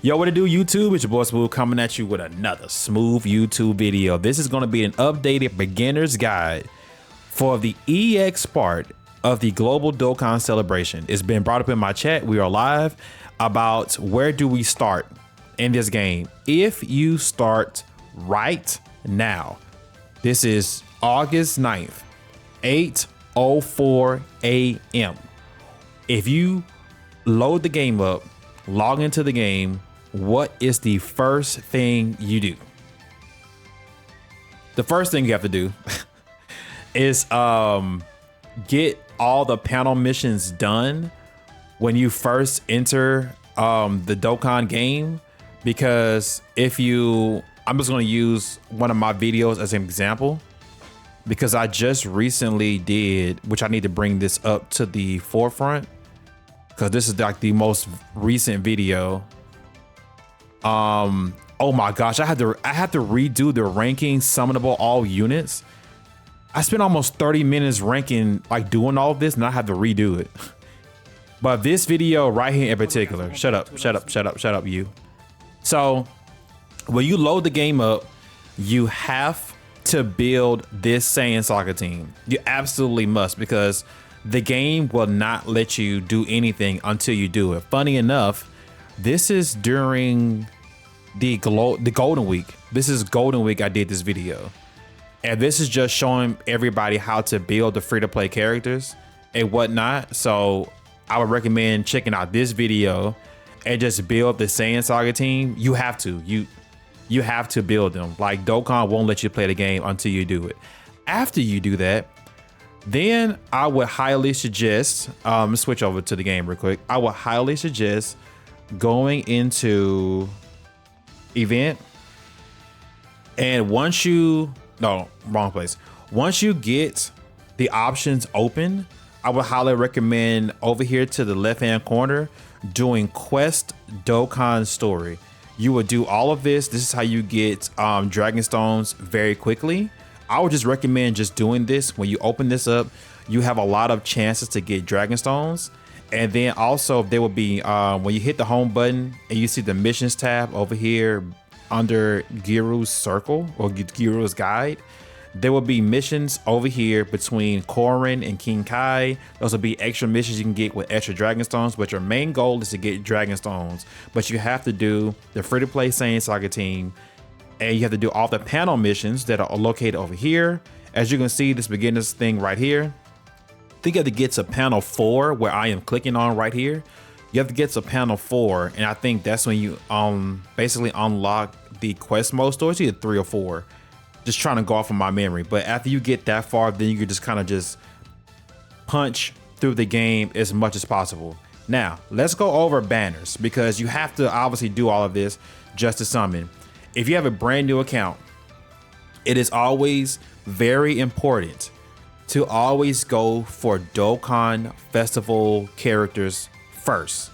Yo, what it do, YouTube? It's your boy Smooth coming at you with another smooth YouTube video. This is going to be an updated beginner's guide for the EX part of the global Dokkan celebration. It's been brought up in my chat. We are live about where do we start in this game. If you start right now, this is August 9th, 8:04 a.m. If you load the game up, log into the game, what is the first thing you do? The first thing you have to do is get all the panel missions done when you first enter the Dokkan game, because I'm just going to use one of my videos as an example, because I just recently did, which I need to bring this up to the forefront, because this is like the most recent video. Oh my gosh, I had to redo the ranking summonable all units. I spent almost 30 minutes ranking, like doing all of this, and I had to redo it. But this video right here in particular, shut up, you. So when you load the game up, you have to build this Saiyan Saga team. You absolutely must, because the game will not let you do anything until you do it. Funny enough, this is during the Golden Week. This is Golden Week I did this video. And this is just showing everybody how to build the free-to-play characters and whatnot. So I would recommend checking out this video and just build the Saiyan Saga team. You have to. You have to build them. Like, Dokkan won't let you play the game until you do it. After you do that, then I would highly suggest, let's switch over to the game real quick. I would highly suggest going into event. And once you get the options open, I would highly recommend over here to the left-hand corner doing Quest Dokkan Story. You would do all of this. This is how you get Dragon Stones very quickly. I would just recommend just doing this. When you open this up, you have a lot of chances to get Dragon Stones. And then also there will be, when you hit the home button and you see the missions tab over here under Giru's circle or Giru's guide, there will be missions over here between Korin and King Kai. Those will be extra missions you can get with extra Dragon Stones, but your main goal is to get Dragon Stones. But you have to do the free-to-play Saiyan Saga team, and you have to do all the panel missions that are located over here. As you can see, this beginner's thing right here, I think you have to get to panel 4, where I am clicking on right here. You have to get to panel 4, and I think that's when you basically unlock the quest mode store. It's either 3 or 4. Just trying to go off of my memory. But after you get that far, then you can just kind of just punch through the game as much as possible. Now, let's go over banners, because you have to obviously do all of this just to summon. If you have a brand new account, it is always very important to always go for Dokkan Festival characters first.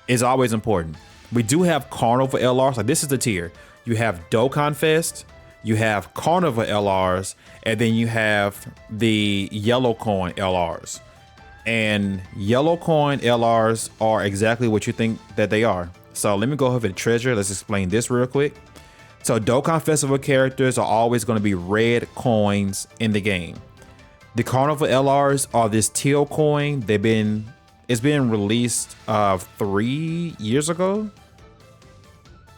It's always important. We do have Carnival LRs. Like, this is the tier. You have Dokkan Fest, you have Carnival LRs, and then you have the Yellow Coin LRs. And Yellow Coin LRs are exactly what you think that they are. So let me go over the treasure. Let's explain this real quick. So Dokkan Festival characters are always going to be red coins in the game. The Carnival LRs are this teal coin. It's been released 3 years ago.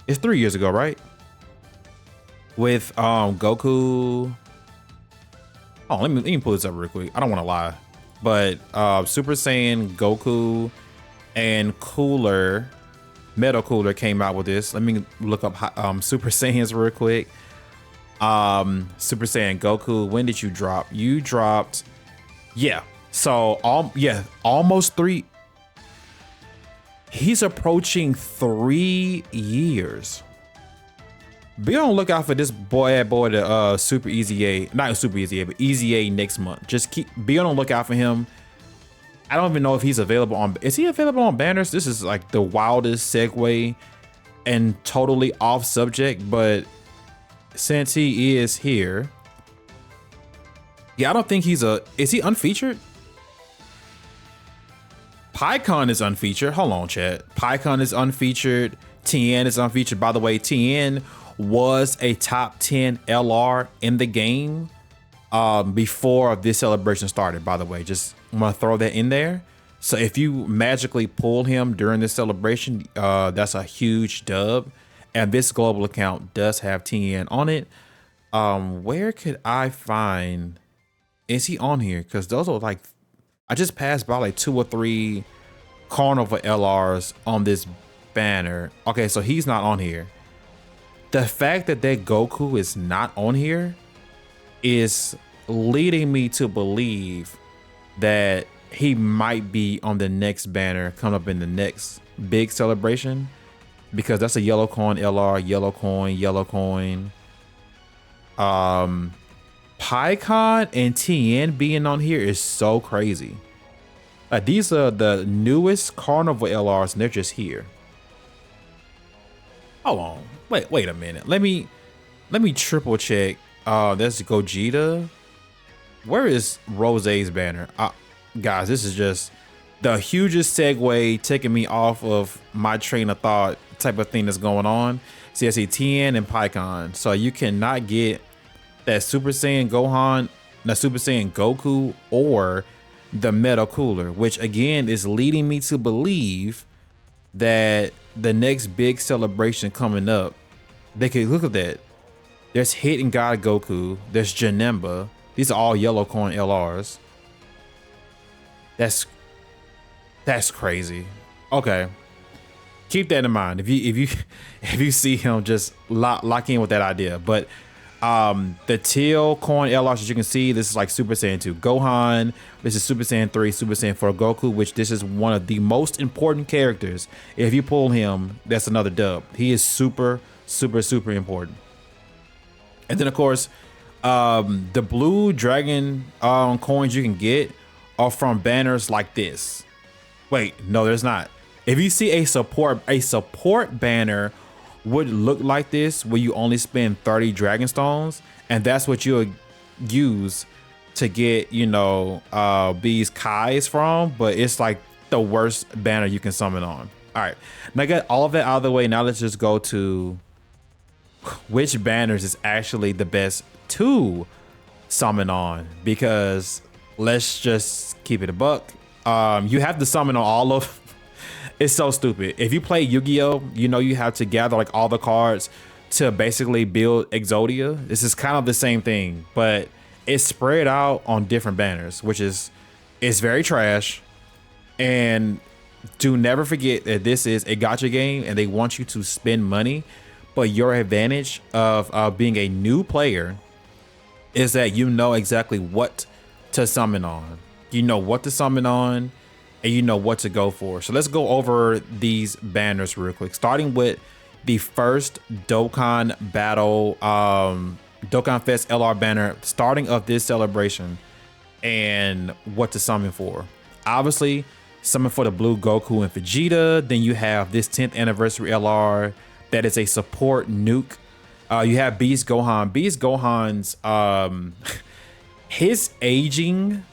It's 3 years ago, right? With Goku. Oh, let me pull this up real quick. I don't want to lie, but Super Saiyan Goku and Cooler, Metal Cooler came out with this. Let me look up Super Saiyans real quick. Super Saiyan Goku, when did you drop? You dropped, yeah. So almost 3. He's approaching 3 years. Be on the lookout for this boy, the Super Easy A, not Super Easy A, but Easy A next month. Just be on the lookout for him. I don't even know if he's available on, is he available on banners? This is like the wildest segue and totally off subject, but since he is here, yeah, I don't think is he unfeatured? Pikkon is unfeatured. Hold on, chat. Pikkon is unfeatured. TN is unfeatured. By the way, TN was a top 10 LR in the game before this celebration started, by the way. Just want to throw that in there. So if you magically pull him during this celebration, that's a huge dub. And this global account does have TN on it. Where could I find, is he on here? Because those are like, I just passed by like 2 or 3 Carnival LRs on this banner. Okay, so he's not on here. The fact that Goku is not on here is leading me to believe that he might be on the next banner coming up in the next big celebration, because that's a yellow coin LR, yellow coin. PyCon and TN being on here is so crazy. Like, these are the newest Carnival LRs and they're just here. Hold on, wait a minute. Let me triple check. That's Gogeta. Where is Rose's banner? Guys, this is just the hugest segue, taking me off of my train of thought type of thing that's going on. See, I see TN and PyCon. So you cannot get that Super Saiyan Gohan, the Super Saiyan Goku, or the Metal Cooler, which again is leading me to believe that the next big celebration coming up, they could look at that. There's Hidden God Goku, there's Janemba. These are all yellow coin LRs. That's crazy. Okay, keep that in mind. If you see him, just lock in with that idea. But the teal coin LRs that you can see, this is like Super Saiyan 2 Gohan. This is Super Saiyan 3, Super Saiyan 4 Goku, which this is one of the most important characters. If you pull him, that's another dub. He is super important. And then of course, the blue dragon coins you can get are from banners like this. Wait, no, there's not. If you see a support banner would look like this, where you only spend 30 dragon stones, and that's what you'll use to get, you know, these Kais from, but it's like the worst banner you can summon on. All right, now I got all of that out of the way. Now let's just go to which banners is actually the best to summon on, because let's just keep it a buck. You have to summon on all of. It's so stupid. If you play Yu-Gi-Oh, you know you have to gather like all the cards to basically build Exodia. This is kind of the same thing, but it's spread out on different banners, which is, it's very trash. And do never forget that this is a gacha game and they want you to spend money, but your advantage of being a new player is that you know exactly what to summon on. You know what to summon on, and you know what to go for. So let's go over these banners real quick, starting with the first Dokkan Battle, Dokkan Fest LR banner, starting of this celebration, and what to summon for. Obviously, summon for the blue Goku and Vegeta. Then you have this 10th anniversary LR that is a support nuke. You have BEACONS Gohan. BEACONS Gohan's his aging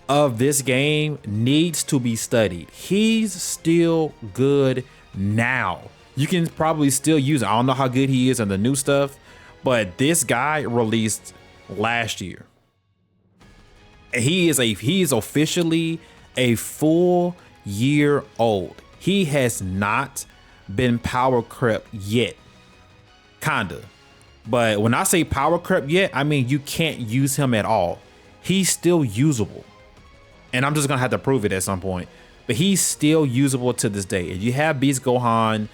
of this game needs to be studied. He's still good now. You can probably still use it. I don't know how good he is on the new stuff, but this guy released last year. He is officially a full year old. He has not been power crept yet. Kinda. But when I say power crept yet, I mean you can't use him at all. He's still usable. And I'm just gonna have to prove it at some point. But he's still usable to this day. If you have BEACONS Gohan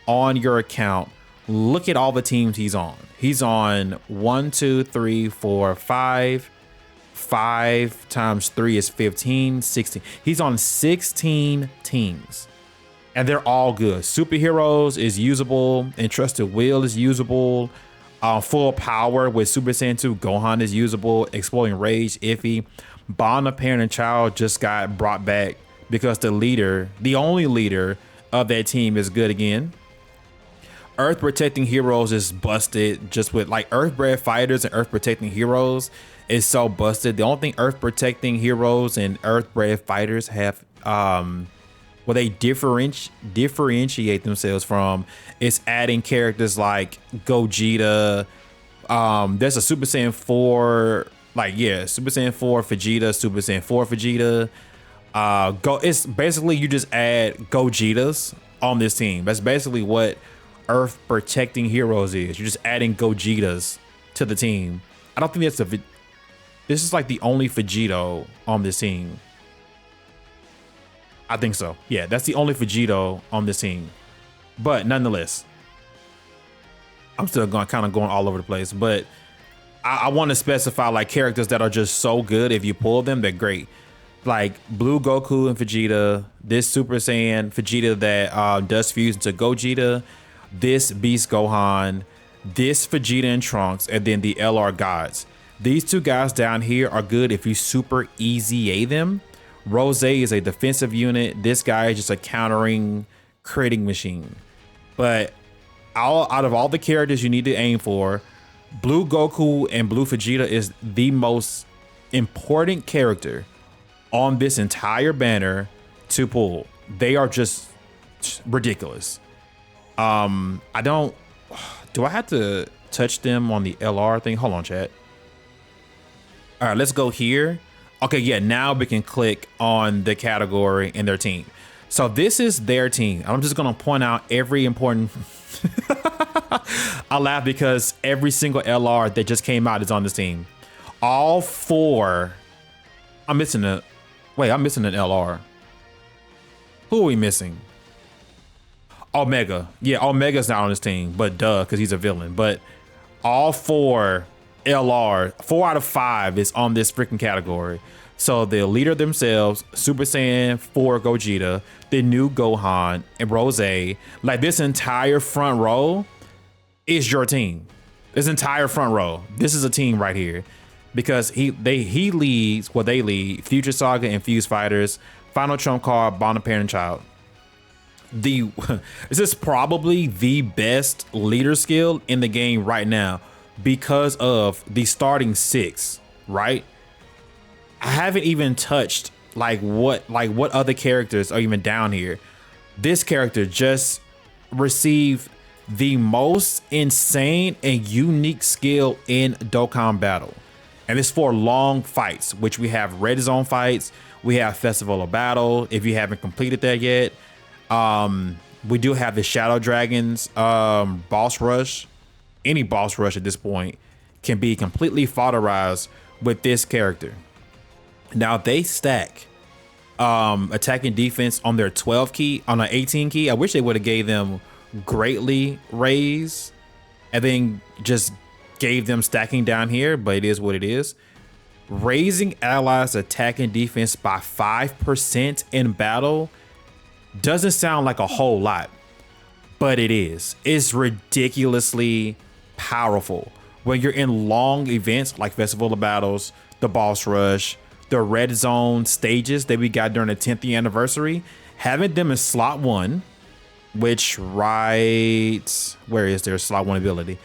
on your account, look at all the teams he's on. He's on 1, 2, 3, 4, 5. 5 times 3 is 15, 16. He's on 16 teams. And they're all good. Superheroes is usable. Entrusted Will is usable. Full Power with Super Saiyan 2 Gohan is usable. Exploding Rage, iffy. Bond of Parent and Child just got brought back because the leader, the only leader of that team, is good again. Earth Protecting Heroes is busted, just with like Earth-bred fighters and Earth Protecting Heroes is so busted. The only thing Earth Protecting Heroes and Earth-bred fighters have what they differentiate themselves from is adding characters like Gogeta. There's a Super Saiyan 4, Super Saiyan 4 Vegeta, Super Saiyan 4 Vegeta. It's basically you just add Gogetas on this team. That's basically what Earth protecting heroes is. You're just adding Gogetas to the team. I don't think this is like the only Vegito on this team. I think so. Yeah, that's the only Vegito on this team. But nonetheless, I'm still kind of going all over the place. But I want to specify like characters that are just so good. If you pull them, they're great. Like Blue Goku and Vegeta, this Super Saiyan Vegeta that does fuse into Gogeta, this Beast Gohan, this Vegeta and Trunks, and then the LR Gods. These two guys down here are good if you super easy A them. Rose is a defensive unit. This guy is just a countering critting machine. But out of all the characters you need to aim for, Blue Goku and Blue Vegeta is the most important character on this entire banner to pull. They are just ridiculous. Do I have to touch them on the LR thing? Hold on, chat. All right, let's go here. Okay, yeah, now we can click on the category and their team. So this is their team. I'm just gonna point out every important. I laugh because every single LR that just came out is on this team. All four. I'm missing an LR. Who are we missing? Omega. Yeah, Omega's not on this team, but duh, because he's a villain. But all four LR, 4 out of 5 is on this freaking category. So the leader themselves, Super Saiyan 4 Gogeta, the new Gohan, and Rose, like this entire front row is your team. This entire front row. This is a team right here. Because he leads, they lead Future Saga and Fuse Fighters, Final Trump Card, Bond of Parent and Child. This is probably the best leader skill in the game right now because of the starting 6, right? I haven't even touched what other characters are even down here. This character just received the most insane and unique skill in Dokkan Battle. And it's for long fights, which we have red zone fights. We have Festival of Battle. If you haven't completed that yet, we do have the Shadow Dragons boss rush. Any boss rush at this point can be completely fodderized with this character. Now they stack attack and defense on their 12 key, on an 18 key. I wish they would have gave them greatly raise and then just gave them stacking down here, but it is what it is. Raising allies attack and defense by 5% in battle doesn't sound like a whole lot, but it is. It's ridiculously powerful when you're in long events like Festival of Battles, the boss rush, the red zone stages that we got during the 10th anniversary. Having them in slot 1, which where is their slot 1 ability?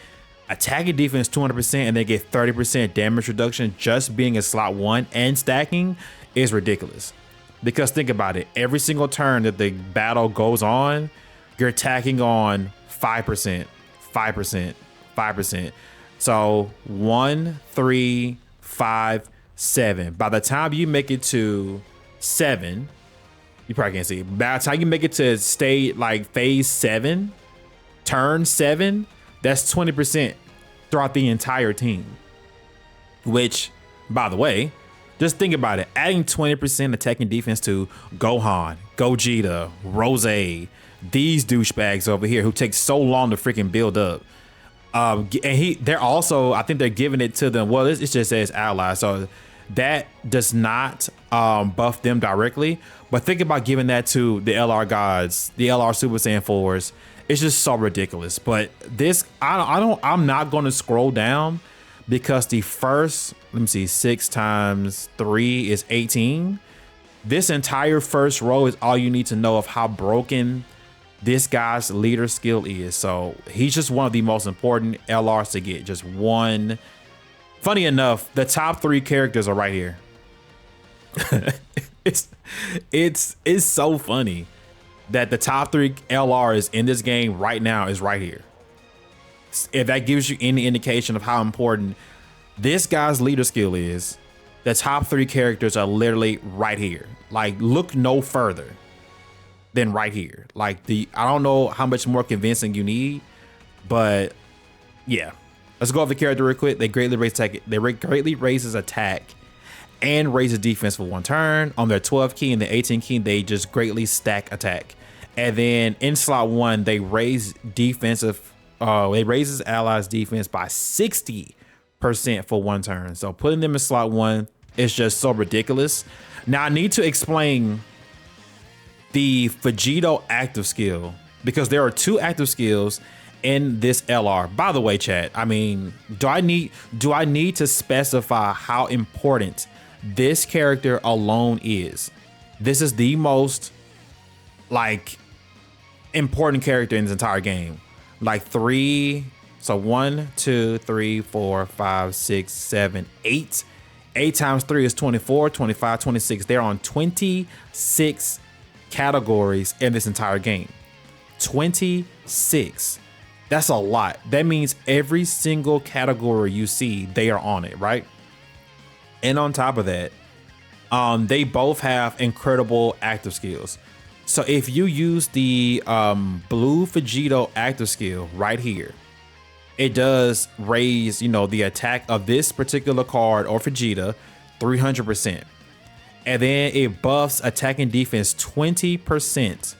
Attack and defense 200%, and they get 30% damage reduction just being in slot 1 and stacking is ridiculous. Because think about it, every single turn that the battle goes on, you're attacking on 5%, 5%, 5%. So 1, 3, 5, 7. By the time you make it to 7, you probably can't see. By the time you make it to phase 7, turn 7, that's 20% throughout the entire team. Which, by the way, just think about it. Adding 20% attack and defense to Gohan, Gogeta, Rose, these douchebags over here who take so long to freaking build up. And they're also, I think they're giving it to them. Well, it just says allies, so that does not buff them directly. But think about giving that to the LR gods, the LR Super Saiyan 4s. It's just so ridiculous. But this, I'm not going to scroll down because the first, let me see, 6 times 3 is 18. This entire first row is all you need to know of how broken this guy's leader skill is. So he's just one of the most important LRs to get. Just one. Funny enough, the top 3 characters are right here. It's so funny. that the top 3 LRs in this game right now is right here. If that gives you any indication of how important this guy's leader skill is, the top 3 characters are literally right here. Like, look no further than right here. Like, I don't know how much more convincing you need, but yeah. Let's go over the character real quick. They greatly raises attack and raises defense for 1 turn. On their 12 key and the 18 key, they just greatly stack attack. And then in slot 1, they raise defensive. It raises allies' defense by 60% for 1 turn. So putting them in slot 1 is just so ridiculous. Now I need to explain the Vegito active skill, because there are 2 active skills in this LR. By the way, chat, I mean, do I need to specify how important this character alone is? This is the most like important character in this entire game. Like 3, so 1, 2, 3, 4, 5, 6, 7, 8. 8 times 3 is 24, 25, 26. They're on 26 categories in this entire game. 26. That's a lot. That means every single category you see, they are on it, right? And on top of that, they both have incredible active skills. So if you use the blue Vegito active skill right here, it does raise, the attack of this particular card or Vegeta 300%. And then it buffs attack and defense 20%.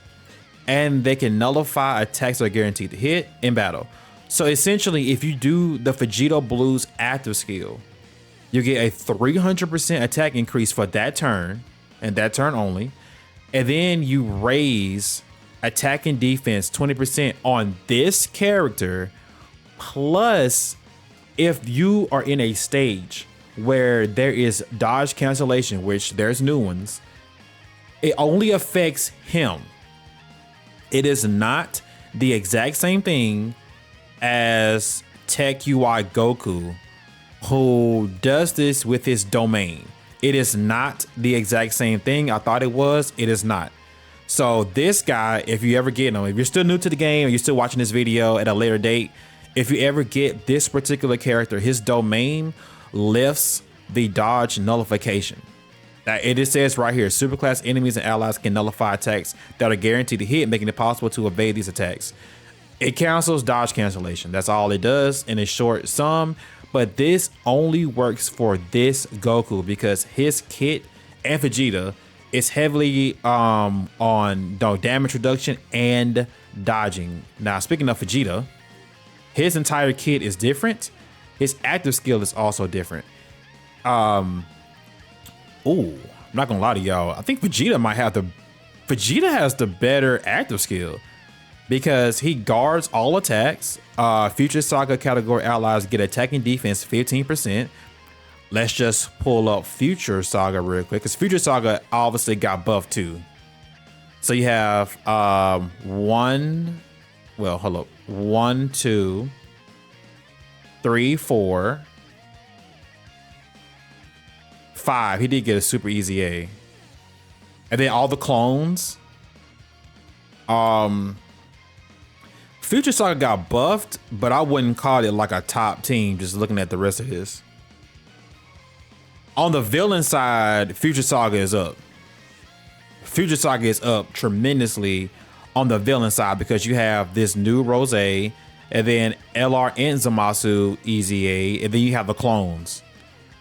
And they can nullify attacks that are guaranteed to hit in battle. So essentially, if you do the Vegito Blue's active skill, you get a 300% attack increase for that turn, and that turn only. And then you raise attack and defense 20% on this character. Plus, if you are in a stage where there is dodge cancellation, which there's new ones, it only affects him. It is not the exact same thing as Tech UI Goku, who does this with his domain. It is not the exact same thing. I thought it was. It is not. So this guy, if you ever get him, if you're still new to the game or you're still watching this video at a later date, if you ever get this particular character, his domain lifts the dodge nullification. It says right here, superclass enemies and allies can nullify attacks that are guaranteed to hit, making it possible to evade these attacks. It cancels dodge cancellation. That's all it does in a short sum. But this only works for this Goku because his kit and Vegeta is heavily on damage reduction and dodging. Now, speaking of Vegeta, his entire kit is different. His active skill is also different. I'm not gonna lie to y'all. I think Vegeta has the better active skill because he guards all attacks. Future Saga category allies get attack and defense 15%. Let's just pull up Future Saga real quick because Future Saga obviously got buffed too. So you have 1, 2, 3, 4, 5. He did get a super easy A. And then all the clones. Future Saga got buffed, but I wouldn't call it like a top team just looking at the rest of his. On the villain side, Future Saga is up. Future Saga is up tremendously on the villain side because you have this new Rose, and then LR and Zamasu easy A, and then you have the clones.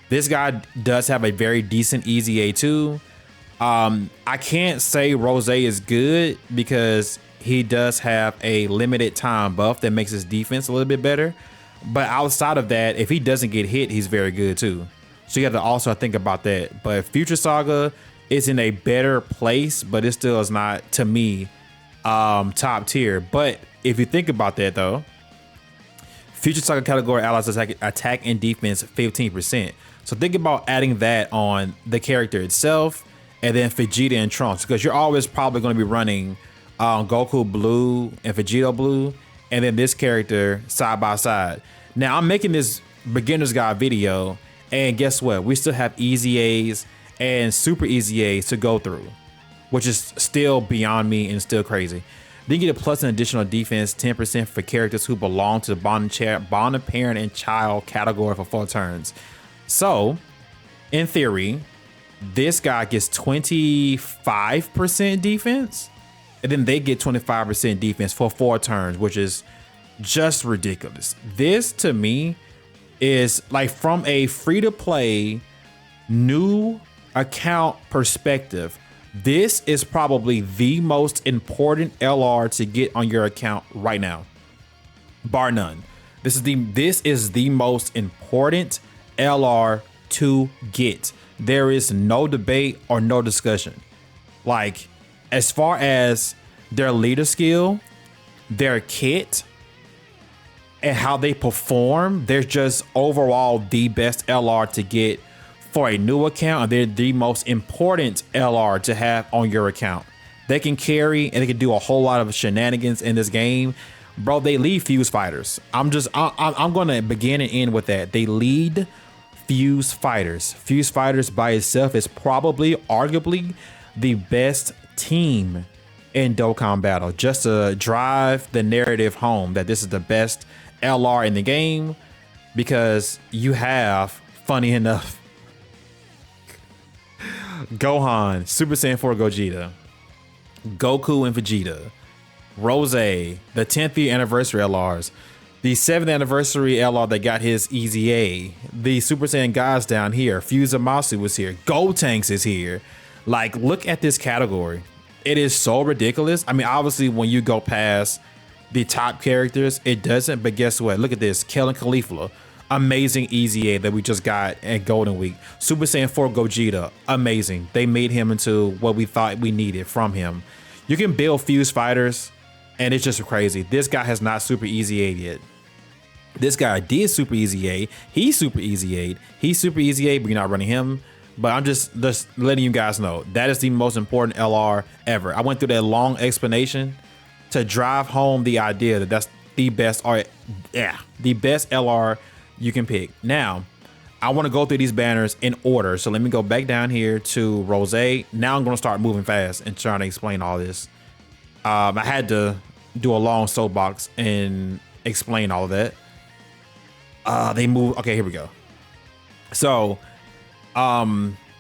This guy does have a very decent easy A too. I can't say Rose is good because he does have a limited time buff that makes his defense a little bit better. But outside of that, if he doesn't get hit, he's very good too. So you have to also think about that. But Future Saga is in a better place, but it still is not, to me, top tier. But if you think about that though, Future Saga category allies attack and defense 15%. So think about adding that on the character itself and then Vegeta and Trunks, because you're always probably going to be running Goku Blue and Vegeta Blue, and then this character side by side. Now I'm making this beginner's guide video, and guess what? We still have easy A's and super easy A's to go through. which is still beyond me and still crazy. Then you get a plus an additional defense, 10% for characters who belong to the bonded parent and child category for 4 turns. So, in theory, this guy gets 25% defense, and then they get 25% defense for 4 turns, which is just ridiculous. This, to me, is like from a free-to-play new account perspective, this is probably the most important LR to get on your account right now, bar none. This is the most important LR to get. There is no debate or no discussion. Like, as far as their leader skill, their kit, and how they perform, they're just overall the best LR to get for a new account, and they're the most important LR to have on your account. They can carry and they can do a whole lot of shenanigans in this game. Bro, they lead Fuse Fighters. I'm gonna begin and end with that. They lead Fuse Fighters. Fuse Fighters by itself is probably, arguably, the best team in Dokkan Battle, just to drive the narrative home that this is the best LR in the game, because you have, funny enough, Gohan, Super Saiyan 4 Gogeta, Goku and Vegeta, Rose, the 10th year anniversary LRs, the 7th anniversary LR that got his Easy A, the Super Saiyan guys down here, Fusamasu was here, Gotenks is here. Like, look at this category. It is so ridiculous. I mean, obviously, when you go past the top characters, it doesn't, but guess what? Look at this, Kel and Caulifla. Amazing Easy A that we just got at Golden Week. Super Saiyan 4 Gogeta, amazing. They made him into what we thought we needed from him. You can build Fuse Fighters, and it's just crazy. This guy has not Super Easy A yet. This guy did Super Easy A. He's Super Easy A. He's Super Easy A, but you're not running him. But I'm just letting you guys know that is the most important LR ever. I went through that long explanation to drive home the idea that that's the best, or yeah, the best LR you can pick. Now, I want to go through these banners in order. So let me go back down here to Rose. Now I'm going to start moving fast and trying to explain all this. I had to do a long soapbox and explain all of that. They move. Okay, here we go. So,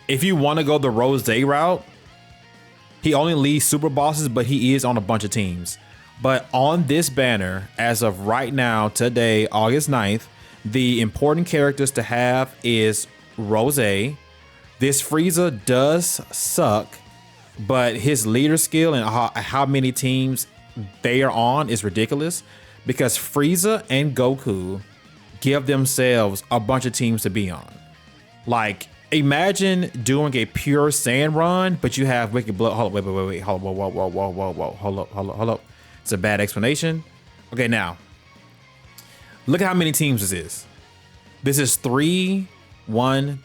if you want to go the Rose route, he only leads super bosses, but he is on a bunch of teams. But on this banner, as of right now, today, August 9th, the important characters to have is Rose. This Frieza does suck, but his leader skill and how many teams they are on is ridiculous, because Frieza and Goku give themselves a bunch of teams to be on. Like, imagine doing a pure Saiyan run, but you have Wicked Blood. Hold up, wait. Hold up. It's a bad explanation. Okay, now, look at how many teams this is. This is 3, 4,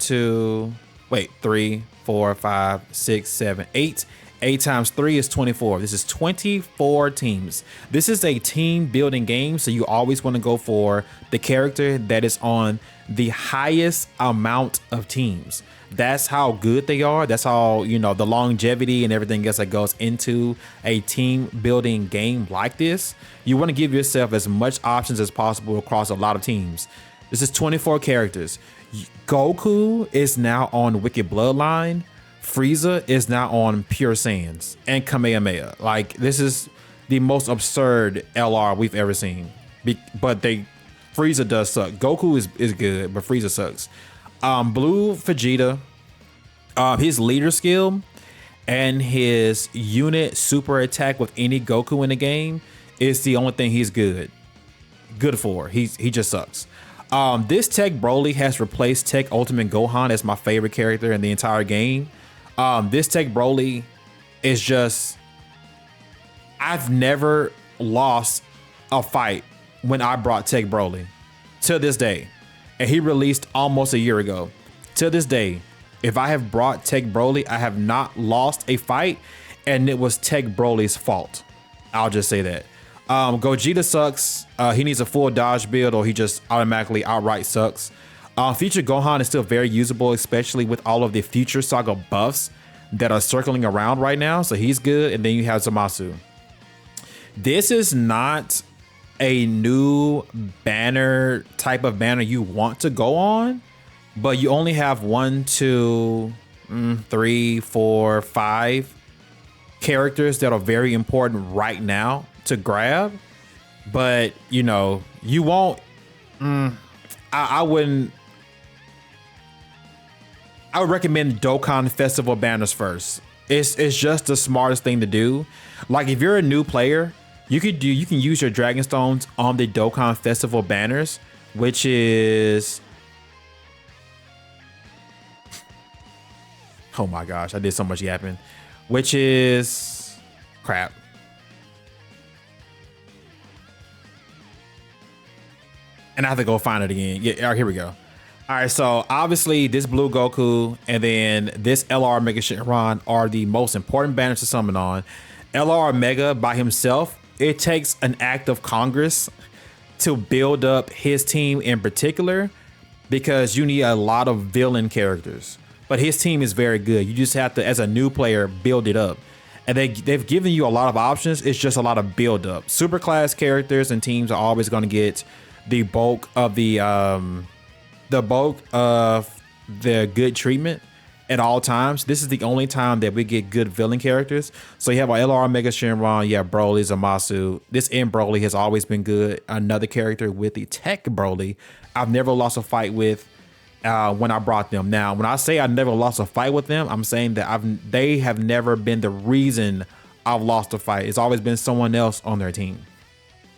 5, 6, 7, 8. 8 times 3 is 24. This is 24 teams. This is a team building game, so you always want to go for the character that is on the highest amount of teams. That's how good they are. That's how, you know, the longevity and everything else that goes into a team building game like this. You want to give yourself as much options as possible across a lot of teams. This is 24 characters. Goku is now on Wicked Bloodline. Frieza is now on Pure Saiyans and Kamehameha. Like, this is the most absurd LR we've ever seen. But Frieza does suck. Goku is good, but Frieza sucks. Blue Vegeta, his leader skill and his unit super attack with any Goku in the game is the only thing he's good for. He just sucks. This Tech Broly has replaced Tech Ultimate Gohan as my favorite character in the entire game. This Tech Broly is just, I've never lost a fight when I brought Tech Broly to this day. And he released almost a year ago. To this day, if I have brought Tech Broly, I have not lost a fight, and it was Tech Broly's fault. I'll just say that. Gogeta sucks. He needs a full dodge build, or he just automatically outright sucks. Future Gohan is still very usable, especially with all of the Future Saga buffs that are circling around right now. So he's good. And then you have Zamasu. This is not a new banner type of banner you want to go on, but you only have 1, 2, 3, 4, 5 characters that are very important right now to grab. But you know, you won't. I would recommend Dokkan Festival banners first. It's just the smartest thing to do. Like if you're a new player, you can use your Dragon Stones on the Dokkan Festival banners, which is, oh my gosh, I did so much yapping. Which is crap. And I have to go find it again. Yeah, all right, here we go. All right, so obviously this Blue Goku and then this LR Mega Shenron are the most important banners to summon on. LR Mega by himself, it takes an act of Congress to build up his team in particular, because you need a lot of villain characters. But his team is very good. You just have to, as a new player, build it up. And they've given you a lot of options. It's just a lot of build up. Super class characters and teams are always going to get the bulk of the good treatment at all times. This is the only time that we get good villain characters. So you have our LR Mega Shenron, you have Broly, Zamasu. This M Broly has always been good. Another character with the Tech Broly, I've never lost a fight with when I brought them. Now, when I say I never lost a fight with them, I'm saying that they have never been the reason I've lost a fight. It's always been someone else on their team.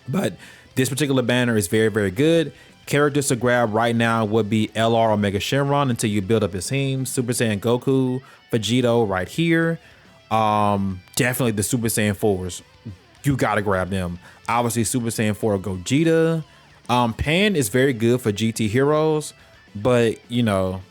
But this particular banner is very, very good. Characters to grab right now would be LR Omega Shenron until you build up his team. Super Saiyan Goku, Vegito right here. Definitely the Super Saiyan 4s. You gotta grab them. Obviously, Super Saiyan 4 Gogeta. Pan is very good for GT heroes, but you know,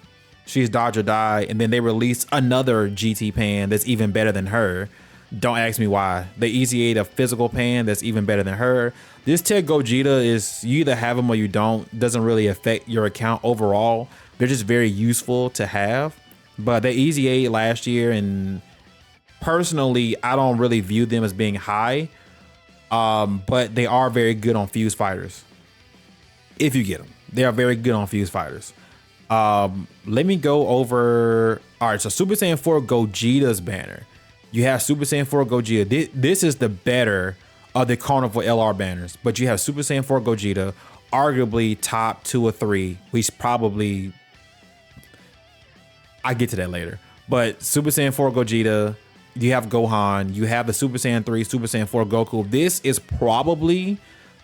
she's dodge or die. And then they release another GT Pan that's even better than her. Don't ask me why. They easy ate a physical Pan that's even better than her. This Tech Gogeta is, you either have them or you don't. Doesn't really affect your account overall. They're just very useful to have. But they easy ate last year, and personally, I don't really view them as being high. But they are very good on Fuse Fighters. If you get them, they are very good on Fuse Fighters. Let me go over. All right, so Super Saiyan 4 Gogeta's banner. You have Super Saiyan 4 Gogeta. This is the better of the Carnival LR banners, but you have Super Saiyan 4 Gogeta, arguably top 2 or 3. He's probably, I get to that later. But Super Saiyan 4 Gogeta, you have Gohan, you have the Super Saiyan 3, Super Saiyan 4 Goku. This is probably,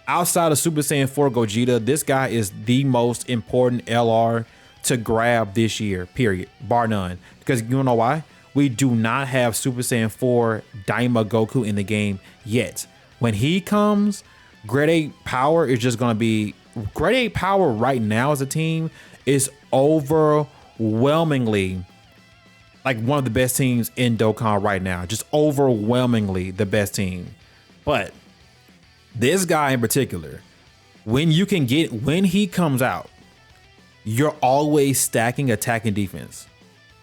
outside of Super Saiyan 4 Gogeta, this guy is the most important LR to grab this year, period, bar none. Because you know why? We do not have Super Saiyan 4 Daima Goku in the game yet. When he comes, Grade 8 Power is just going to be, Grade 8 Power right now as a team is overwhelmingly like one of the best teams in Dokkan right now. Just overwhelmingly the best team. But this guy in particular, when he comes out, you're always stacking attack and defense.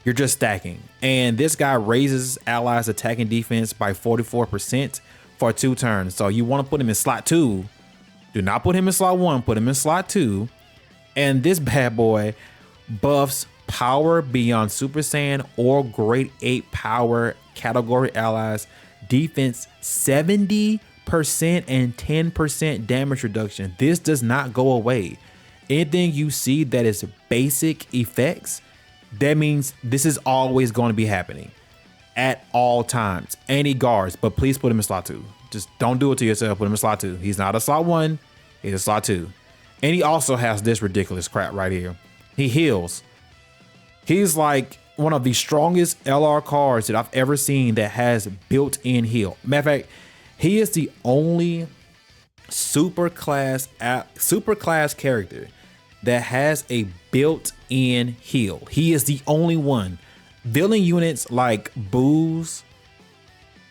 You're just stacking. And this guy raises allies attack and defense by 44% for 2 turns. So you want to put him in slot 2. Do not put him in slot 1. Put him in slot 2. And this bad boy buffs power beyond Super Saiyan or Grade 8 Power category allies, defense 70% and 10% damage reduction. This does not go away. Anything you see that is basic effects, that means this is always going to be happening at all times. And he guards, but please put him in slot 2. Just don't do it to yourself. Put him in slot 2. He's not a slot 1. He's a slot 2. And he also has this ridiculous crap right here. He heals. He's like one of the strongest LR cards that I've ever seen that has built-in heal. Matter of fact, he is the only super class character that has a built-in heal. He is the only one. Villain units like Booz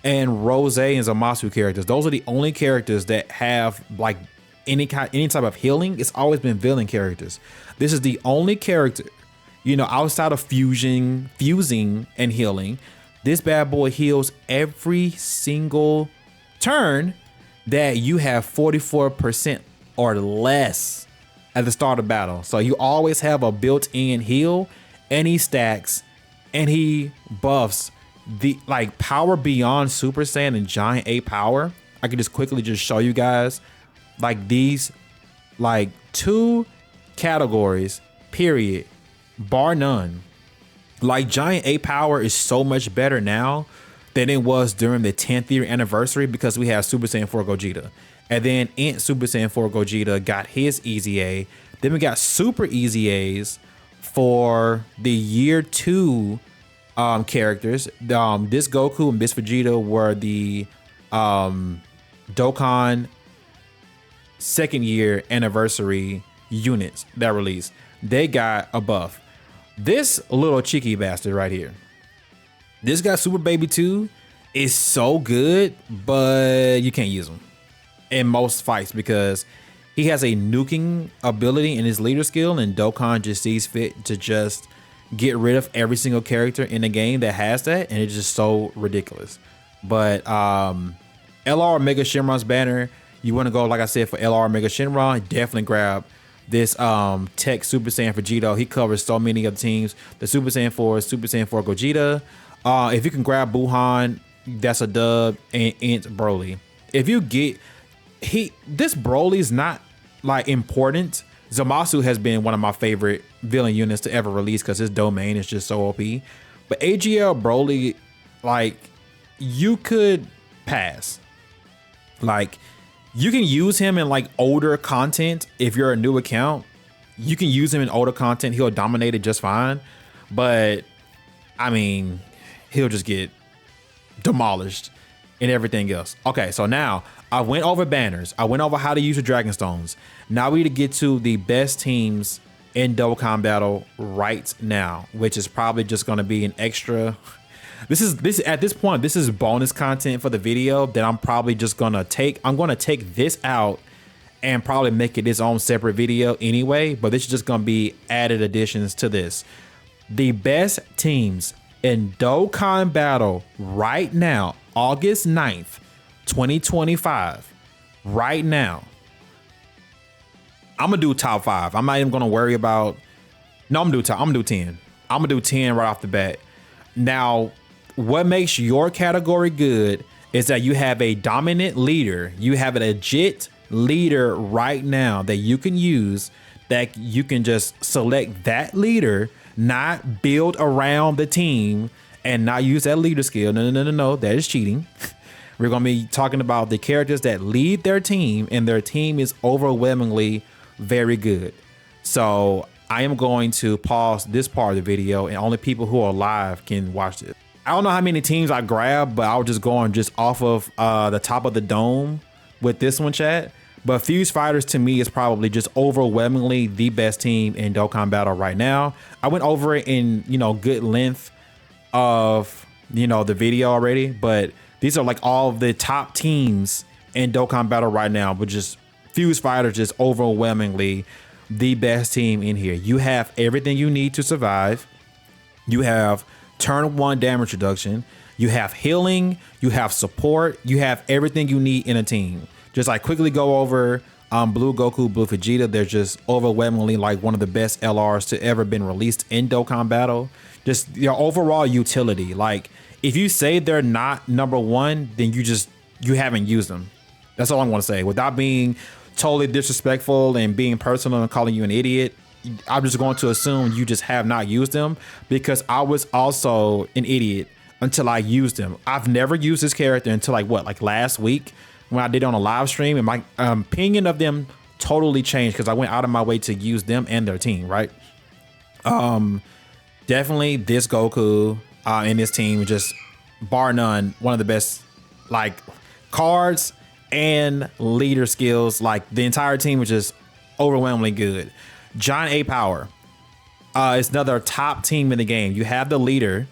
and Rose and Zamasu characters, those are the only characters that have like any type of healing. It's always been villain characters. This is the only character, you know, outside of fusing and healing, This bad boy heals every single turn that you have 44% or less at the start of battle. So you always have a built-in heal, and he stacks and he buffs the like power beyond Super Saiyan and Giant Ape power. I can just quickly just show you guys like these like 2 categories, period, bar none. Like Giant Ape power is so much better now than it was during the 10th year anniversary because we have Super Saiyan 4 Gogeta. And then Ant Super Saiyan 4 Gogeta got his Easy A. Then we got Super Easy A's for the year 2 characters. This Goku and this Vegeta were the Dokkan 2nd year anniversary units that released. They got a buff. This little cheeky bastard right here, this guy Super Baby 2 is so good, but you can't use him in most fights because he has a nuking ability in his leader skill, and Dokkan just sees fit to just get rid of every single character in the game that has that, and it's just so ridiculous. But LR Mega Shenron's banner, you want to go, like I said, for LR Mega Shenron, definitely grab this Tech Super Saiyan Vegeta. He covers so many other teams. The Super Saiyan 4, Super Saiyan 4 Gogeta. If you can grab Buhan, that's a dub. And Broly. If you get this Broly's not like important. Zamasu has been one of my favorite villain units to ever release because his domain is just so OP. But AGL Broly, like, you could pass. Like, you can use him in like older content. If you're a new account, you can use him in older content. He'll dominate it just fine. But I mean, he'll just get demolished and everything else. Okay, so now I went over banners. I went over how to use the Dragon Stones. Now we need to get to the best teams in Dokkan Battle right now, which is probably just going to be an extra. This is at this point, this is bonus content for the video that I'm probably just gonna take. I'm gonna take this out and probably make it its own separate video anyway, but this is just gonna be added additions to this. The best teams in Dokkan Battle right now, August 9th, 2025, right now. I'm gonna do top 5. I'm not even gonna worry about, no, I'm gonna do 10. I'm gonna do 10 right off the bat. Now, what makes your category good is that you have a dominant leader. You have a legit leader right now that you can use, that you can just select that leader, not build around the team and not use that leader skill. No. That is cheating. We're going to be talking about the characters that lead their team, and their team is overwhelmingly very good. So I am going to pause this part of the video, and only people who are live can watch it. I don't know how many teams I grabbed, but I was just going just off of the top of the dome with this one, chat. But Fuse Fighters to me is probably just overwhelmingly the best team in Dokkan Battle right now. I went over it in, good length of, the video already, but these are like all of the top teams in Dokkan Battle right now, but just Fuse Fighters just overwhelmingly the best team in here. You have everything you need to survive. You have turn 1 damage reduction, you have healing, you have support, you have everything you need in a team. Just like quickly go over Blue Goku, Blue Vegeta. They're just overwhelmingly like one of the best LRs to ever been released in Dokkan Battle. Just your overall utility. Like, if you say they're not number 1, then you haven't used them. That's all I want to say. Without being totally disrespectful and being personal and calling you an idiot, I'm just going to assume you just have not used them, because I was also an idiot until I used them. I've never used this character until like last week when I did on a live stream, and my opinion of them totally changed because I went out of my way to use them and their team, right? Definitely this Goku and this team, just bar none, one of the best like cards and leader skills. Like, the entire team was just overwhelmingly good. Giant A Power is another top team in the game. You have the leader,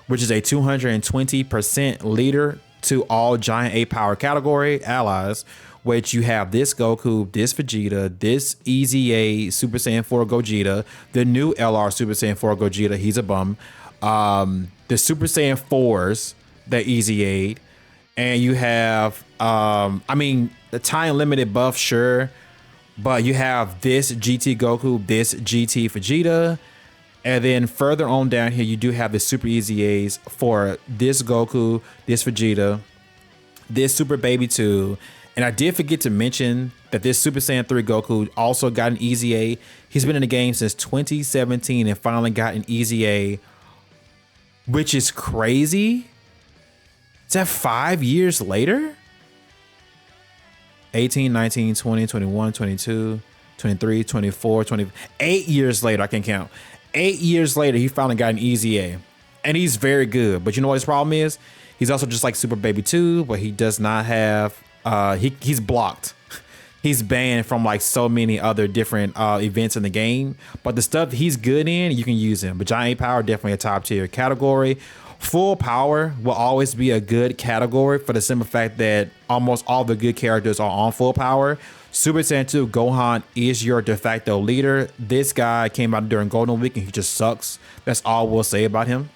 which is a 220% leader to all Giant A Power category allies, which you have this Goku, this Vegeta, this Easy A Super Saiyan 4 Gogeta, the new LR Super Saiyan 4 Gogeta, he's a bum. the Super Saiyan 4s that EZA'd, and you have, I mean, the time limited buff, sure, but you have this GT Goku, this GT Vegeta, and then further on down here, you do have the Super EZAs for this Goku, this Vegeta, this Super Baby 2. And I did forget to mention that this Super Saiyan 3 Goku also got an EZA. He's been in the game since 2017 and finally got an EZA, which is crazy. Is that 5 years later? 18, 19, 20, 21, 22, 23, 24, 20, 8 years later, I can count. 8 years later, he finally got an EZA. And he's very good. But you know what his problem is? He's also just like Super Baby 2, but he does not have, he's blocked. He's banned from like so many other different events in the game. But the stuff he's good in, you can use him. But Giant Power, definitely a top tier category. Full Power will always be a good category for the simple fact that almost all the good characters are on Full Power. Super Saiyan 2 Gohan is your de facto leader. This guy came out during Golden Week and he just sucks. That's all we'll say about him.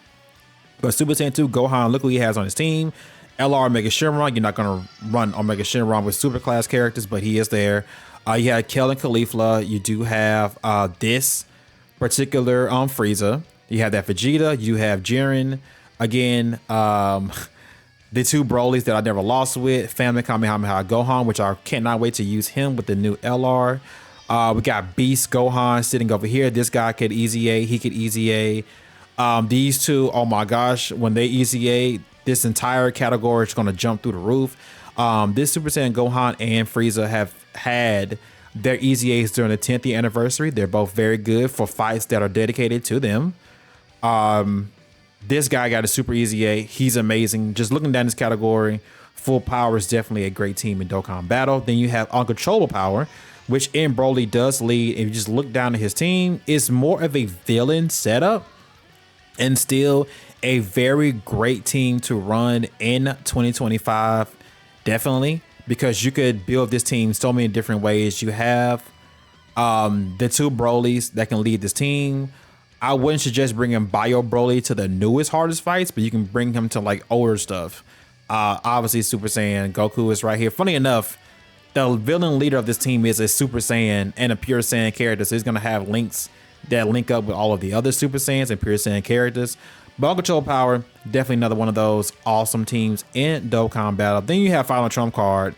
But Super Saiyan 2 Gohan, look who he has on his team. LR Omega Shenron. You're not going to run Omega Shenron with super class characters, but he is there. You have Kel and Caulifla. You do have this particular Frieza. You have that Vegeta. You have Jiren. Again, the two Brolys that I never lost with, Family Kamehameha Gohan, which I cannot wait to use him with the new LR. We got Beast Gohan sitting over here. This guy could EZA. He could EZA. These two, oh my gosh, when they EZA, this entire category is going to jump through the roof. This Super Saiyan Gohan and Frieza have had their EZAs during the 10th anniversary. They're both very good for fights that are dedicated to them. This guy got a Super EZA. He's amazing. Just looking down this category, Full Power is definitely a great team in Dokkan Battle. Then you have Uncontrollable Power, which in Broly does lead. If you just look down at his team, it's more of a villain setup and still a very great team to run in 2025. Definitely, because you could build this team so many different ways. You have the two Brolys that can lead this team. I wouldn't suggest bringing Bio Broly to the newest, hardest fights, but you can bring him to like older stuff. Obviously, Super Saiyan Goku is right here. Funny enough, the villain leader of this team is a Super Saiyan and a Pure Saiyan character, so he's going to have links that link up with all of the other Super Saiyans and Pure Saiyan characters. But Uncontrollable Power, definitely another one of those awesome teams in Dokkan Battle. Then you have Final Trump Card,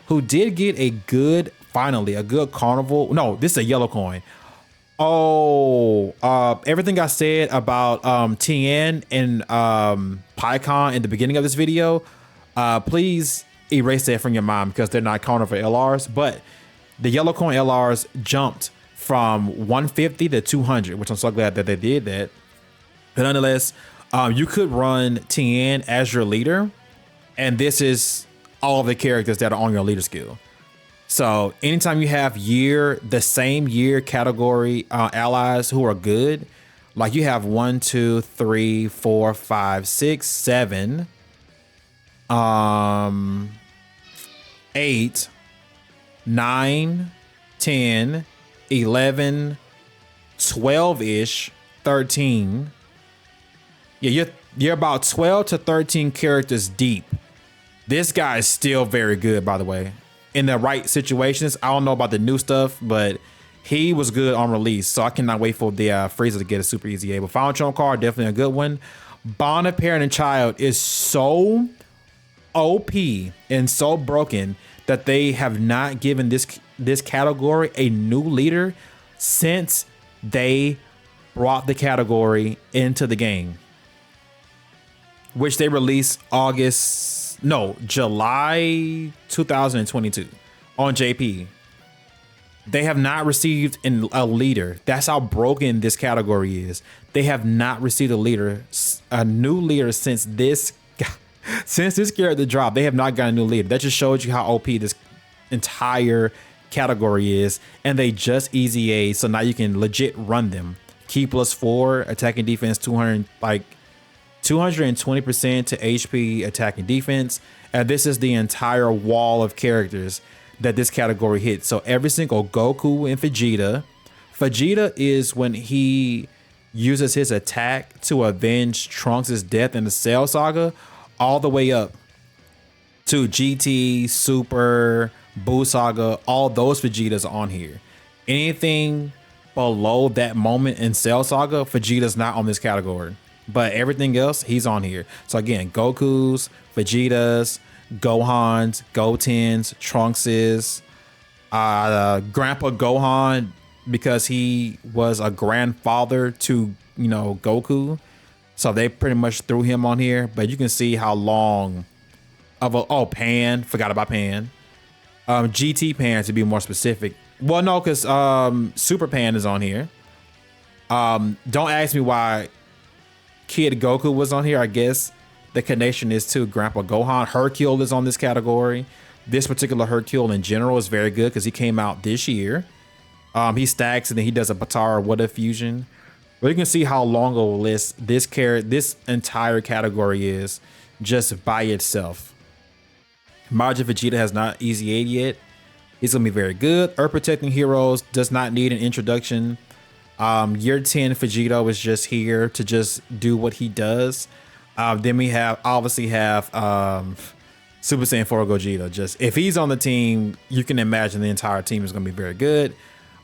who did get a good, finally, a good Carnival. No, this is a yellow coin. Oh, everything I said about Tien and PyCon in the beginning of this video, please erase that from your mind because they're not Carnival LRs. But the yellow coin LRs jumped from 150 to 200, which I'm so glad that they did that. But nonetheless, you could run Tien as your leader, and this is all of the characters that are on your leader skill. So anytime you have the same year category allies who are good, like you have 1, 2, 3, 4, 5, 6, 7, 8, 9, 10, 11, 12-ish, 13. Yeah, you're about 12 to 13 characters deep. This guy is still very good, by the way. In the right situations, I don't know about the new stuff, but he was good on release. So I cannot wait for the Frieza to get a Super EZA. But Final Trump Card, definitely a good one. Bond of Parent and Child is so OP and so broken that they have not given this category a new leader since they brought the category into the game, which they released July 2022 on JP. They have not received a leader. That's how broken this category is. They have not received a new leader since this character dropped. They have not got a new leader. That just shows you how OP this entire category is. And they just EZA, so now you can legit run them. Key +4, attacking defense 200, like 220% to HP, attacking defense. And this is the entire wall of characters that this category hits. So every single Goku and Vegeta is when he uses his attack to avenge Trunks' death in the Cell Saga, all the way up to GT, Super, Buu Saga. All those Vegetas are on here. Anything below that moment in Cell Saga, Vegeta's not on this category. But everything else, he's on here. So again, Goku's, Vegeta's, Gohan's, Goten's, Trunks's, Grandpa Gohan, because he was a grandfather to, you know, Goku. So they pretty much threw him on here. But you can see how long of a, Pan, forgot about Pan. GT Pan, to be more specific. Well, no, because Super Pan is on here. Don't ask me why Kid Goku was on here. I guess the connection is to Grandpa Gohan. Hercule is on this category. This particular Hercule in general is very good because he came out this year. He stacks and then he does a Patara What If fusion. But you can see how long of a list this entire category is just by itself. Majin Vegeta has not Easy 8 yet. He's gonna be very good. Earth Protecting Heroes does not need an introduction. Year 10 Vegeta was just here to just do what he does. Then we obviously have Super Saiyan 4 Gogeta. Just if he's on the team, you can imagine the entire team is gonna be very good.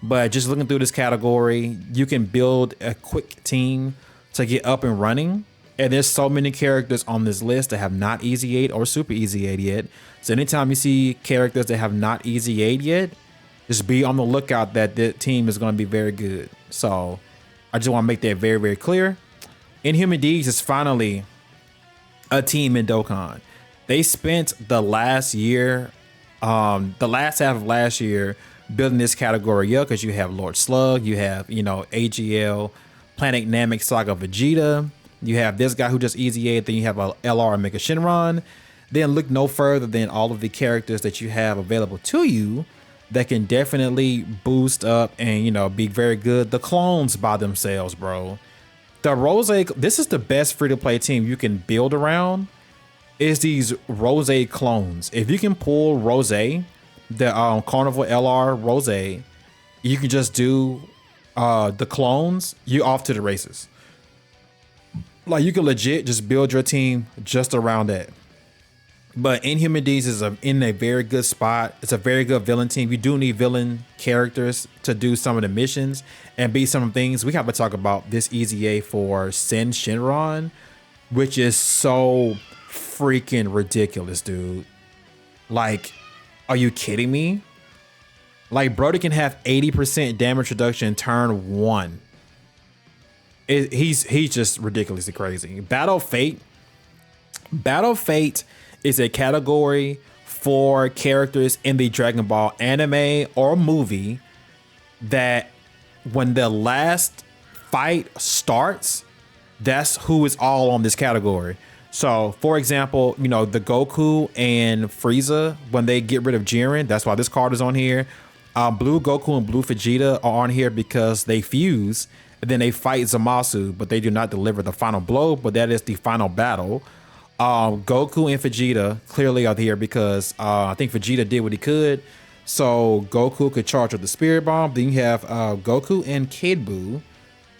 But just looking through this category, you can build a quick team to get up and running. And there's so many characters on this list that have not Easy 8 or Super Easy 8 yet. So anytime you see characters that have not Easy 8 yet, just be on the lookout that the team is going to be very good. So I just want to make that very, very clear. Inhuman D's is finally a team in Dokkan. They spent the last year, the last half of last year, building this category up because you have Lord Slug, you have, you know, AGL, Planet Namek Saga Vegeta. You have this guy who just Easy 8, then you have a LR and Mega Shenron. Then look no further than all of the characters that you have available to you that can definitely boost up and, you know, be very good. The clones by themselves, bro. The Rose, this is the best free-to-play team you can build around, is these Rose clones. If you can pull Rose, the Carnival LR Rose, you can just do the clones, you off to the races. Like, you can legit just build your team just around that. But Inhuman D's is in a very good spot. It's a very good villain team. You do need villain characters to do some of the missions and be some things. We have to talk about this Easy 8 for Sen Shenron, which is so freaking ridiculous, dude. Like, are you kidding me? Like, Brody can have 80% damage reduction turn 1. He's just ridiculously crazy. Battle Fate is a category for characters in the Dragon Ball anime or movie that when the last fight starts, that's who is all on this category. So, for example, you know, the Goku and Frieza, when they get rid of Jiren, that's why this card is on here. Blue Goku and Blue Vegeta are on here because they fuse. And then they fight Zamasu, but they do not deliver the final blow, but that is the final battle. Goku and Vegeta clearly are here because I think Vegeta did what he could. So Goku could charge with the Spirit Bomb. Then you have Goku and Kid Buu,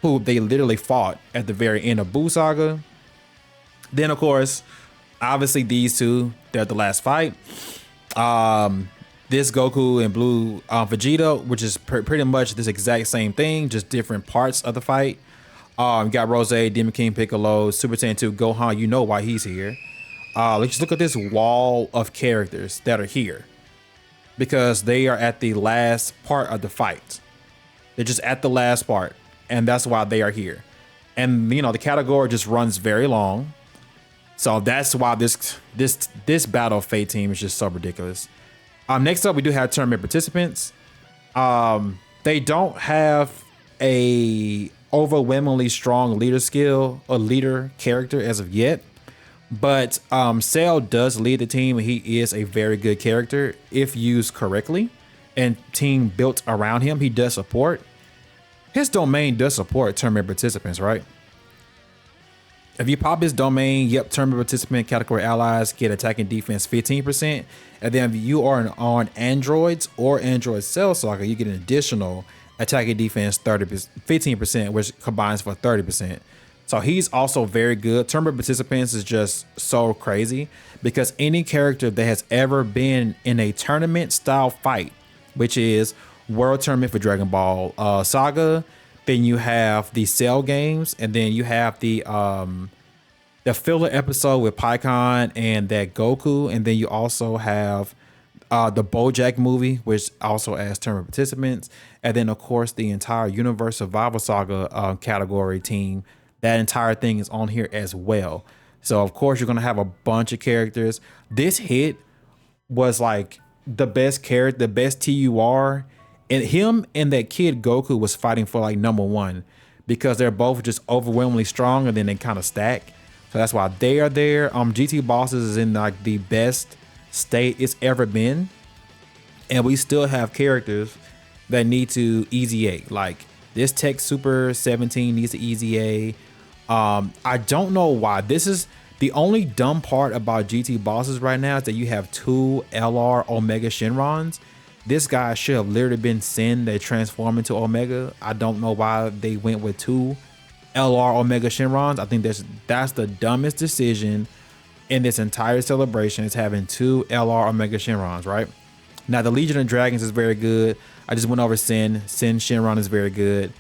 who they literally fought at the very end of Buu Saga. Then, of course, obviously these two, they're at the last fight. This Goku and Blue Vegeta, which is pretty much this exact same thing, just different parts of the fight. You got Rose, Demon King Piccolo, Super Saiyan 2, Gohan. You know why he's here. Let's just look at this wall of characters that are here because they are at the last part of the fight. They're just at the last part, and that's why they are here. And you know the category just runs very long, so that's why this Battle Fate team is just so ridiculous. Next up, we do have tournament participants. They don't have a overwhelmingly strong leader skill or leader character as of yet, but Cell does lead the team, and he is a very good character if used correctly and team built around him. He does support. His domain does support tournament participants, right? If you pop his domain, yep, tournament participant category allies get attack and defense 15%. And then if you are on androids or Android Cell Saga, you get an additional attack and defense 15%, which combines for 30%. So he's also very good. Tournament participants is just so crazy because any character that has ever been in a tournament style fight, which is World Tournament for Dragon Ball Saga, then you have the Cell games, and then you have the filler episode with PyCon and that Goku, and then you also have the BoJack movie, which also adds tournament participants, and then of course the entire Universe Survival Saga category team. That entire thing is on here as well. So of course you're gonna have a bunch of characters. This hit was like the best character, the best TUR. And him and that kid Goku was fighting for like #1 because they're both just overwhelmingly strong and then they kind of stack. So that's why they are there. GT Bosses is in like the best state it's ever been. And we still have characters that need to easy A. Like this Tech Super 17 needs to easy A. I don't know why. This is the only dumb part about GT Bosses right now is that you have 2 LR Omega Shenrons. This guy should have literally been Sin that transformed into Omega. I don't know why they went with 2 LR Omega Shenrons. I think that's the dumbest decision in this entire celebration, is having 2 LR Omega Shenrons, right? Now the Legion of Dragons is very good. I just went over Sin. Sin Shenron is very good.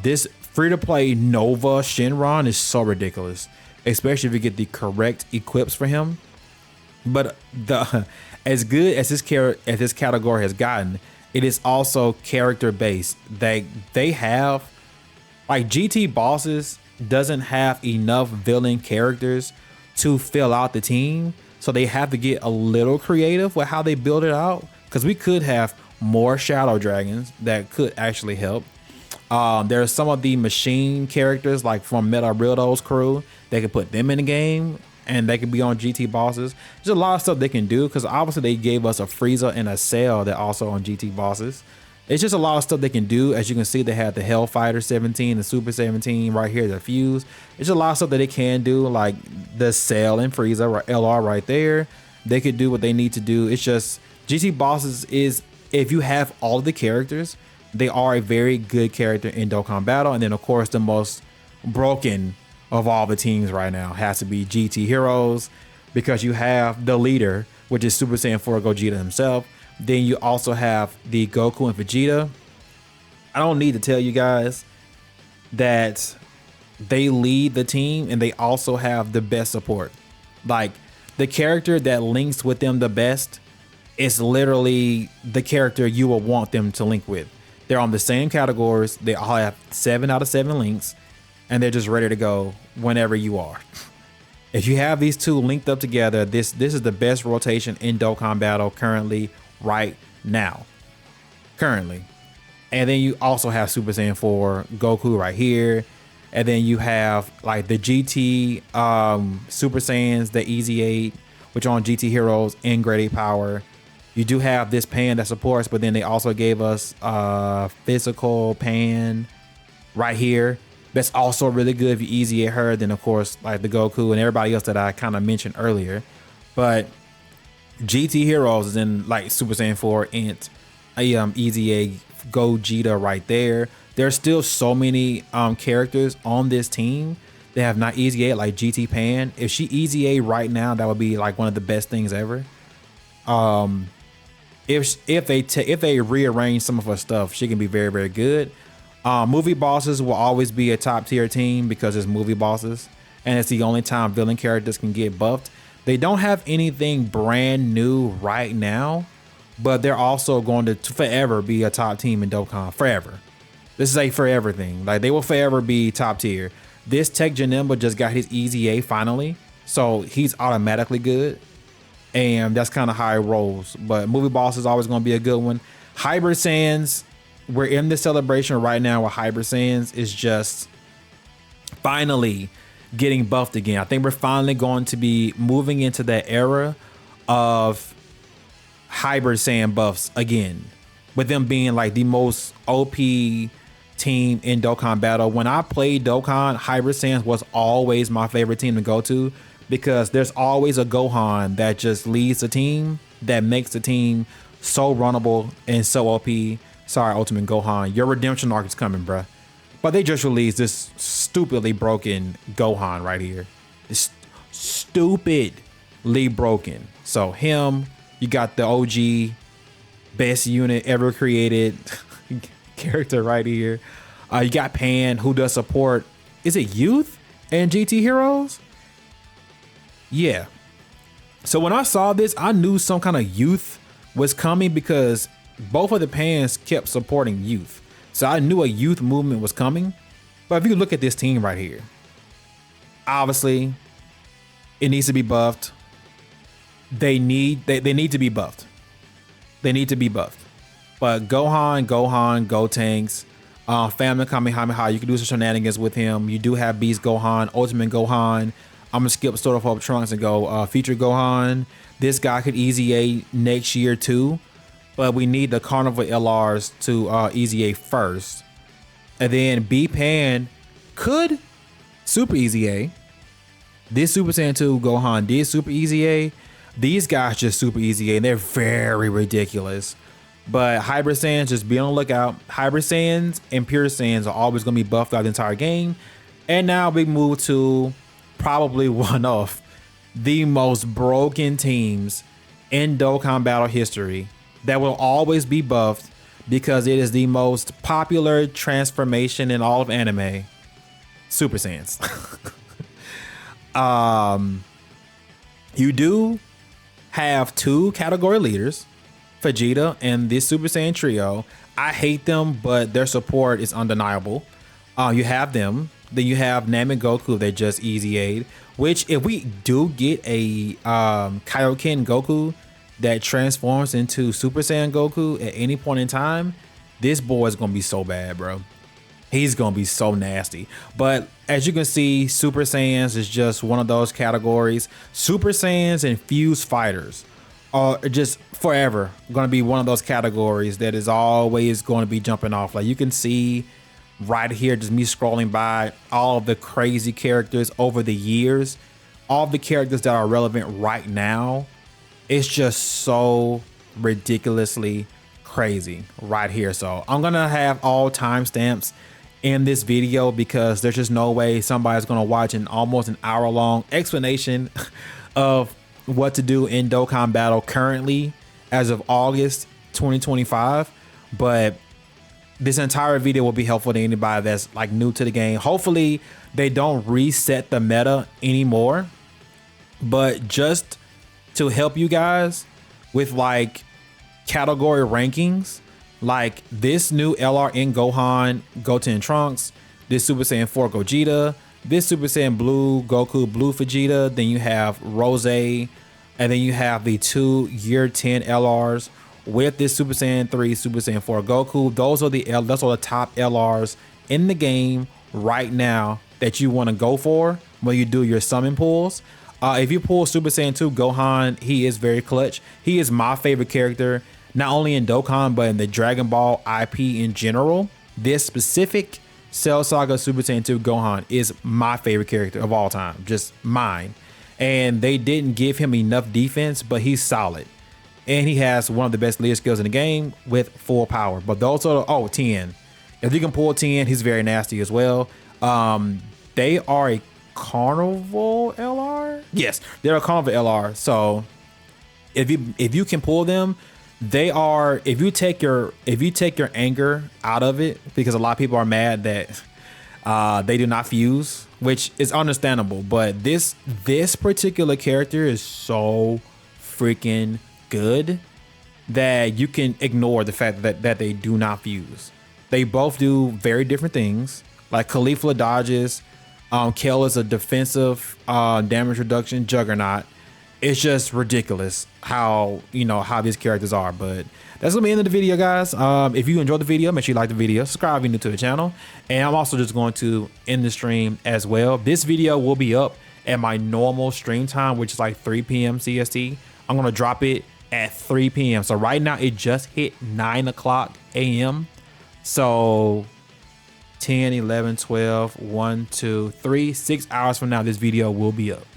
This free-to-play Nova Shenron is so ridiculous, especially if you get the correct equips for him. But as good as this category has gotten, it is also character based. They have like GT Bosses doesn't have enough villain characters to fill out the team, so they have to get a little creative with how they build it out. Because we could have more Shadow Dragons that could actually help. There are some of the machine characters like from Meta Rildo's crew. They could put them in the game and they could be on GT Bosses. There's a lot of stuff they can do because obviously they gave us a Frieza and a Cell that also on GT Bosses. It's just a lot of stuff they can do. As you can see, they have the Hellfighter 17, the Super 17 right here, the Fuse. There's a lot of stuff that they can do, like the Cell and Frieza LR right there. They could do what they need to do. It's just GT Bosses is, if you have all of the characters, they are a very good character in Dokkan Battle. And then of course the most broken of all the teams right now has to be GT Heroes, because you have the leader, which is Super Saiyan 4 Gogeta himself. Then you also have the Goku and Vegeta. I don't need to tell you guys that they lead the team and they also have the best support. Like the character that links with them the best is literally the character you will want them to link with. They're on the same categories. They all have 7 out of 7 links, and they're just ready to go whenever you are. If you have these two linked up together, this is the best rotation in Dokkan Battle currently, right now. Currently. And then you also have Super Saiyan 4 Goku right here. And then you have like the GT Super Saiyans, the Easy 8, which are on GT Heroes in Grade 8 Power. You do have this Pan that supports, but then they also gave us physical Pan right here. That's also really good if you easy at her. Then of course, like the Goku and everybody else that I kind of mentioned earlier. But GT Heroes is in like Super Saiyan 4 Int, Easy A Gogeta right there. There's still so many characters on this team that have not easy A, like GT Pan. If she easy A right now, that would be like one of the best things ever. If they rearrange some of her stuff, she can be very, very good. Movie Bosses will always be a top tier team because it's Movie Bosses, and it's the only time villain characters can get buffed. They don't have anything brand new right now, but they're also going to forever be a top team in Dokkan. Forever. This is a forever thing. Like they will forever be top tier. This Tech Janemba just got his Easy A finally, so he's automatically good. And that's kind of how it rolls. But Movie Boss is always going to be a good one. Hybrid Saiyans, we're in the celebration right now with Hybrid Saiyans is just finally getting buffed again. I think we're finally going to be moving into that era of Hybrid Saiyan buffs again, with them being like the most OP team in Dokkan Battle. When I played Dokkan, Hybrid Sans was always my favorite team to go to because there's always a Gohan that just leads the team that makes the team so runnable and so OP. Sorry, Ultimate Gohan, your redemption arc is coming, bruh. But they just released this stupidly broken Gohan right here. It's stupidly broken. So him, you got the OG best unit ever created character right here. You got Pan, who does support, is it Youth and GT Heroes? Yeah. So when I saw this, I knew some kind of Youth was coming because both of the Pans kept supporting Youth. So I knew a Youth movement was coming. But if you look at this team right here, obviously it needs to be buffed. They need to be buffed. They need to be buffed. But Gohan, Gotenks, Family Kamehameha, you can do some shenanigans with him. You do have Beast Gohan, Ultimate Gohan. I'm gonna skip Start Off Trunks and go Future Gohan. This guy could Easy A next year too, but we need the Carnival LRs to Easy A first. And then B-Pan could Super Easy A. This Super Saiyan 2 Gohan did Super Easy A. These guys just Super Easy A, and they're very ridiculous. But Hybrid Saiyans, just be on the lookout. Hybrid Saiyans and Pure Saiyans are always going to be buffed out the entire game. And now we move to probably one of the most broken teams in Dokkan Battle history that will always be buffed because it is the most popular transformation in all of anime. Super Saiyans. You do have two category leaders, Vegeta and this Super Saiyan trio. I hate them, but their support is undeniable. You have them. Then you have Namek Goku that just Easy Aid, which if we do get a Kaioken Goku that transforms into Super Saiyan Goku at any point in time, this boy is going to be so bad, bro. He's going to be so nasty. But as you can see, Super Saiyans is just one of those categories. Super Saiyans and Fused Fighters are just forever going to be one of those categories that is always going to be jumping off. Like you can see right here, just me scrolling by all of the crazy characters over the years, all of the characters that are relevant right now. It's just so ridiculously crazy right here. So I'm going to have all timestamps in this video because there's just no way somebody's going to watch an almost an hour-long explanation of what to do in Dokkan Battle currently as of August 2025. But this entire video will be helpful to anybody that's like new to the game. Hopefully they don't reset the meta anymore, but just to help you guys with like category rankings, like this new LR in Gohan, Goten Trunks, this Super Saiyan 4 Gogeta, this Super Saiyan Blue Goku, Blue Vegeta, then you have Rose, and then you have the 2 Year 10 LRs with this Super Saiyan 3, Super Saiyan 4 Goku. Those are the top LRs in the game right now that you want to go for when you do your summon pulls. If you pull Super Saiyan 2 Gohan, he is very clutch. He is my favorite character, not only in Dokkan, but in the Dragon Ball IP in general. This specific Cell Saga Super Saiyan 2 Gohan is my favorite character of all time, just mine. And they didn't give him enough defense, but he's solid. And he has one of the best leader skills in the game with full power. But those are, 10. If you can pull 10, he's very nasty as well. They are a Carnival LR? Yes, they're a Carnival LR. So if you can pull them, they are, if you take your anger out of it, because a lot of people are mad that they do not fuse, which is understandable, but this particular character is so freaking good that you can ignore the fact that they do not fuse. They both do very different things. Like Caulifla dodges, Kel is a defensive damage reduction juggernaut. It's just ridiculous how these characters are. But that's gonna be the end of the video, guys. If you enjoyed the video, make sure you like the video, subscribe if you're new to the channel, and I'm also just going to end the stream as well. This video will be up at my normal stream time, which is like 3 p.m. CST. I'm gonna drop it at 3 p.m. So right now it just hit 9 o'clock a.m. So 10, 11, 12, 1, 2, 3, 6 hours from now, this video will be up.